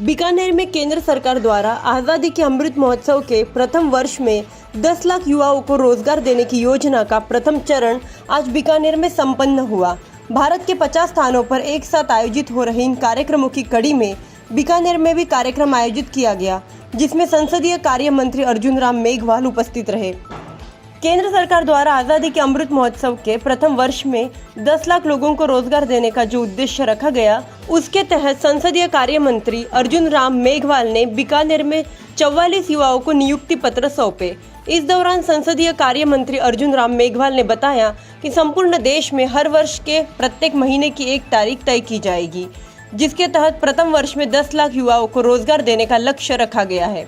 बीकानेर में केंद्र सरकार द्वारा आज़ादी के अमृत महोत्सव के प्रथम वर्ष में 10 लाख युवाओं को रोजगार देने की योजना का प्रथम चरण आज बीकानेर में संपन्न हुआ। भारत के 50 स्थानों पर एक साथ आयोजित हो रहे इन कार्यक्रमों की कड़ी में बीकानेर में भी कार्यक्रम आयोजित किया गया, जिसमें संसदीय कार्य मंत्री अर्जुन राम मेघवाल उपस्थित रहे। केंद्र सरकार द्वारा आज़ादी के अमृत महोत्सव के प्रथम वर्ष में 10 लाख लोगों को रोजगार देने का जो उद्देश्य रखा गया, उसके तहत संसदीय कार्य मंत्री अर्जुन राम मेघवाल ने बीकानेर में 44 युवाओं को नियुक्ति पत्र सौंपे। इस दौरान संसदीय कार्य मंत्री अर्जुन राम मेघवाल ने बताया कि संपूर्ण देश में हर वर्ष के प्रत्येक महीने की 1 तारीख तय की जाएगी, जिसके तहत प्रथम वर्ष में 10 लाख युवाओं को रोजगार देने का लक्ष्य रखा गया है।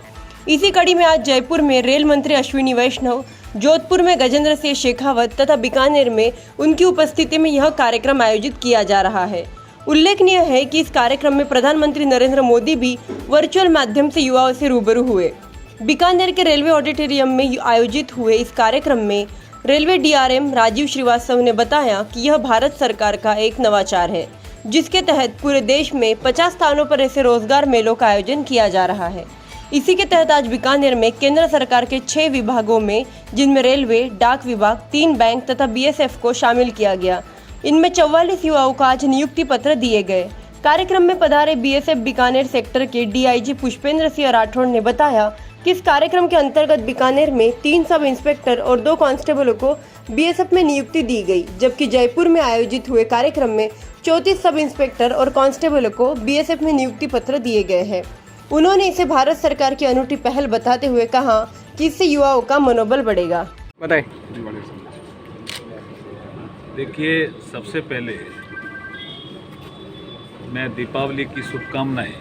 इसी कड़ी में आज जयपुर में रेल मंत्री अश्विनी वैष्णव, जोधपुर में गजेंद्र सिंह शेखावत तथा बीकानेर में उनकी उपस्थिति में यह कार्यक्रम आयोजित किया जा रहा है। उल्लेखनीय है कि इस कार्यक्रम में प्रधानमंत्री नरेंद्र मोदी भी वर्चुअल माध्यम से युवाओं से रूबरू हुए। बीकानेर के रेलवे ऑडिटोरियम में आयोजित हुए इस कार्यक्रम में रेलवे डीआरएम राजीव श्रीवास्तव ने बताया कि यह भारत सरकार का एक नवाचार है, जिसके तहत पूरे देश में 50 स्थानों पर ऐसे रोजगार मेलों का आयोजन किया जा रहा है। इसी के तहत आज बीकानेर में केंद्र सरकार के 6 विभागों में, जिनमें रेलवे, डाक विभाग, 3 बैंक तथा बीएसएफ को शामिल किया गया। इनमें 44 युवाओं को आज नियुक्ति पत्र दिए गए। कार्यक्रम में पधारे बीएसएफ बीकानेर सेक्टर के डीआईजी पुष्पेंद्र सिंह राठौड़ ने बताया कि इस कार्यक्रम के अंतर्गत बीकानेर में 3 सब इंस्पेक्टर और 2 कांस्टेबलों को बीएसएफ में नियुक्ति दी गई, जबकि जयपुर में आयोजित हुए कार्यक्रम में 34 सब इंस्पेक्टर और कांस्टेबलों को बीएसएफ में नियुक्ति पत्र दिए गए हैं। उन्होंने इसे भारत सरकार की अनूठी पहल बताते हुए कहा कि इससे युवाओं का मनोबल बढ़ेगा। बताएं। देखिए, सबसे पहले मैं दीपावली की शुभकामनाएं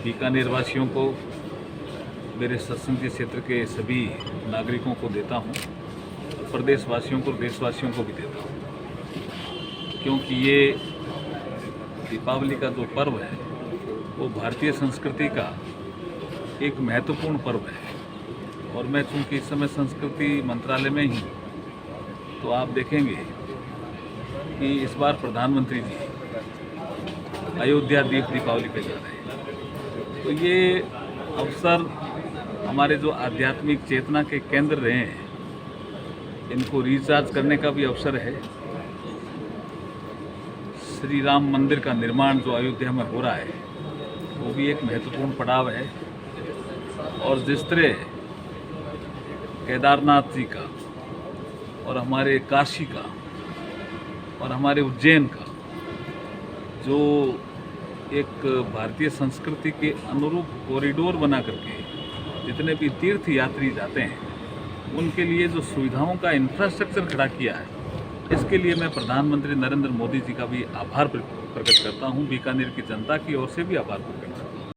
बीकानेर वासियों को, मेरे सत्संगीय क्षेत्र के सभी नागरिकों को देता हूं, प्रदेशवासियों को, देशवासियों को भी देता हूं, क्योंकि ये दीपावली का जो पर्व है वो भारतीय संस्कृति का एक महत्वपूर्ण पर्व है। और मैं चूँकि इस समय संस्कृति मंत्रालय में ही, तो आप देखेंगे कि इस बार प्रधानमंत्री जी अयोध्या दीप दीपावली पे जा रहे हैं। तो ये अवसर हमारे जो आध्यात्मिक चेतना के केंद्र रहे हैं, इनको रिचार्ज करने का भी अवसर है। श्री राम मंदिर का निर्माण जो अयोध्या में हो रहा है, वो भी एक महत्वपूर्ण पड़ाव है। और जिस तरह केदारनाथ जी का और हमारे काशी का और हमारे उज्जैन का जो एक भारतीय संस्कृति के अनुरूप कॉरिडोर बना करके जितने भी तीर्थ यात्री जाते हैं, उनके लिए जो सुविधाओं का इंफ्रास्ट्रक्चर खड़ा किया है, इसके लिए मैं प्रधानमंत्री नरेंद्र मोदी जी का भी आभार प्रकट करता हूं। बीकानेर की जनता की ओर से भी आभार प्रकट करता हूं।